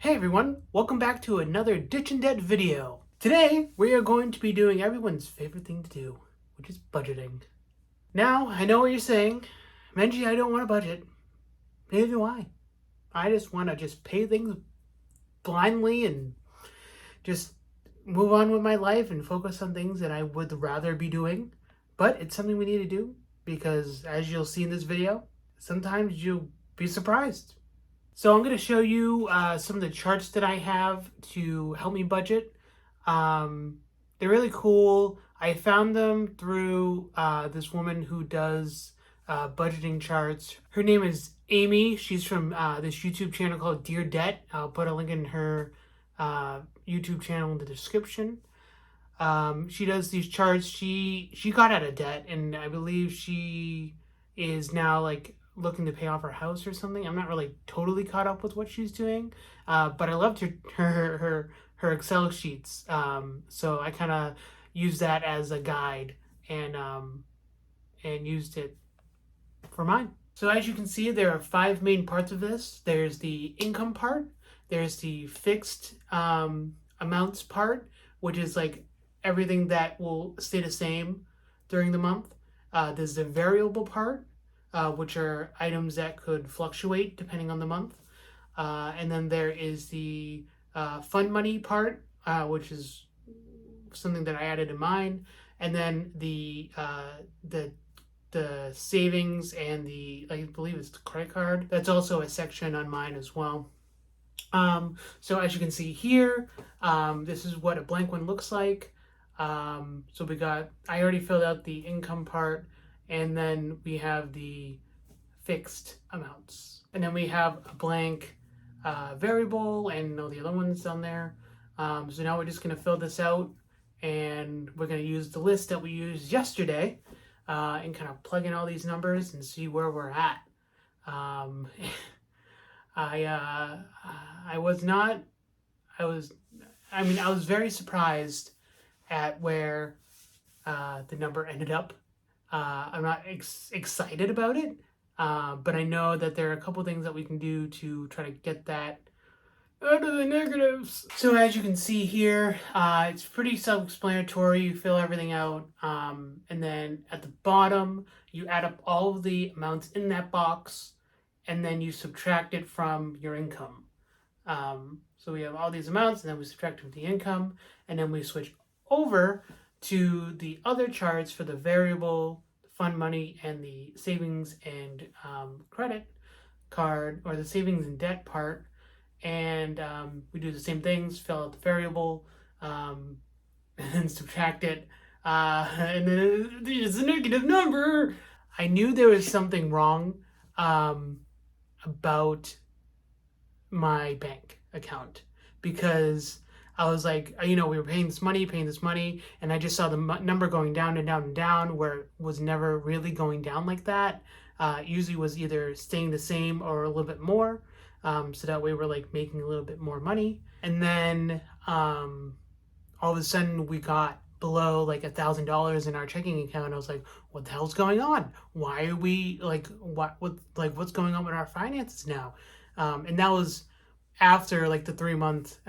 Hey everyone, welcome back to another Ditch and Dead video. Today, we are going to be doing everyone's favorite thing to do, which is budgeting. Now, I know what you're saying. Menji, I don't want a budget. Neither do I. I just want to pay things blindly and just move on with my life and focus on things that I would rather be doing. But it's something we need to do because as you'll see in this video, sometimes you'll be surprised. So I'm going to show you some of the charts that I have to help me budget. They're really cool. I found them through this woman who does budgeting charts. Her name is Amy. She's from this YouTube channel called Dear Debt. I'll put a link in her YouTube channel in the description. She does these charts. She got out of debt, and I believe she is now like looking to pay off her house or something. I'm not really totally caught up with what she's doing, but I loved her Excel sheets. So I kind of used that as a guide and used it for mine. So as you can see, there are five main parts of this. There's the income part. There's the fixed amounts part, which is like everything that will stay the same during the month. There's the variable part, which are items that could fluctuate depending on the month. And then there is the fund money part, which is something that I added in mine. And then the savings and I believe it's the credit card. That's also a section on mine as well. So as you can see here, this is what a blank one looks like. So I already filled out the income part, and then we have the fixed amounts. And then we have a blank variable and all the other ones down there. So now we're just going to fill this out, and we're going to use the list that we used yesterday and kind of plug in all these numbers and see where we're at. I was very surprised at where the number ended up. I'm not excited about it, but I know that there are a couple things that we can do to try to get that out of the negatives. So as you can see here, it's pretty self-explanatory. You fill everything out, and then at the bottom, you add up all of the amounts in that box, and then you subtract it from your income. So we have all these amounts, and then we subtract from the income, and then we switch over to the other charts for the variable, fund money, and the savings and credit card, or the savings and debt part. And we do the same things, fill out the variable, and then subtract it, and then it's a negative number. I knew there was something wrong about my bank account because I was like, we were paying this money, and I just saw the number going down and down and down, where it was never really going down like that. Usually was either staying the same or a little bit more. So that way we're like making a little bit more money. And then all of a sudden we got below like $1,000 in our checking account. I was like, what the hell's going on? Why are we like, what's going on with our finances now? And that was after like the 3-month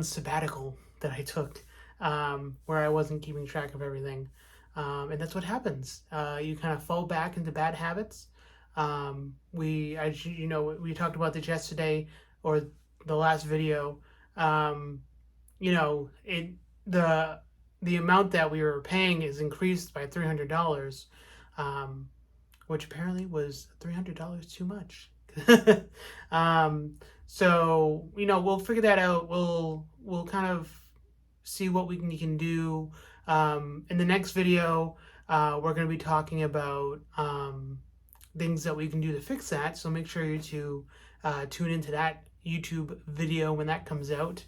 sabbatical that I took, where I wasn't keeping track of everything. And that's what happens. You kind of fall back into bad habits. We talked about this yesterday or the last video. The amount that we were paying is increased by $300, which apparently was $300 too much. So we'll figure that out. We'll kind of see what we can do. In the next video, we're going to be talking about things that we can do to fix that. So make sure you to tune into that YouTube video when that comes out.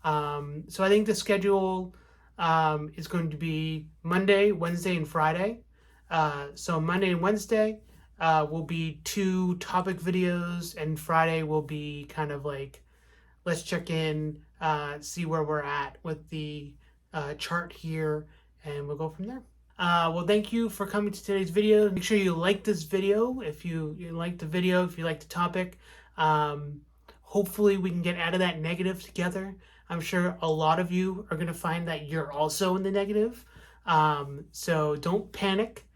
So I think the schedule is going to be Monday, Wednesday, and Friday. So Monday and Wednesday will be 2 topic videos, and Friday will be kind of like, let's check in, see where we're at with the chart here, and we'll go from there. Well, thank you for coming to today's video. Make sure you like this video if you like the video, if you like the topic. Hopefully we can get out of that negative together. I'm sure a lot of you are going to find that you're also in the negative. So don't panic.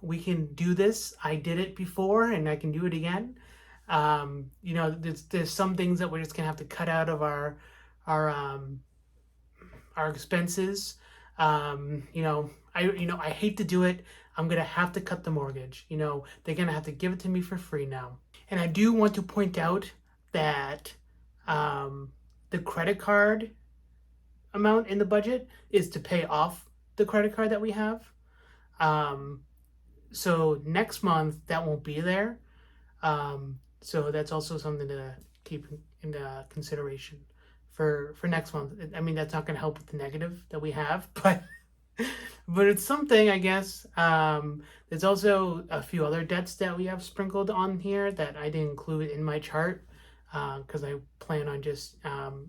We can do this. I did it before and I can do it again. There's some things that we're just gonna have to cut out of our um, our expenses. I hate to do it. I'm gonna have to cut the mortgage. They're gonna have to give it to me for free now. And I do want to point out that the credit card amount in the budget is to pay off the credit card that we have. Um, so next month that won't be there. So that's also something to keep in consideration for next month. I mean, that's not going to help with the negative that we have, but it's something, I guess. There's also a few other debts that we have sprinkled on here that I didn't include in my chart because I plan on just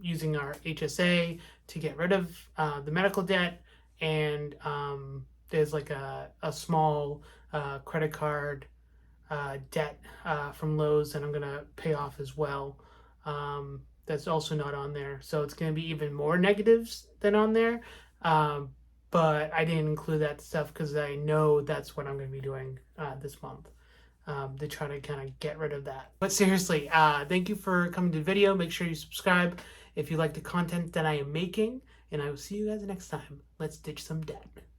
using our HSA to get rid of the medical debt, and there's like a small credit card debt from Lowe's that I'm gonna pay off as well. That's also not on there, so it's gonna be even more negatives than on there. But I didn't include that stuff because I know that's what I'm gonna be doing this month to try to kind of get rid of that. But seriously, thank you for coming to the video. Make sure you subscribe if you like the content that I am making, and I will see you guys next time. Let's ditch some debt.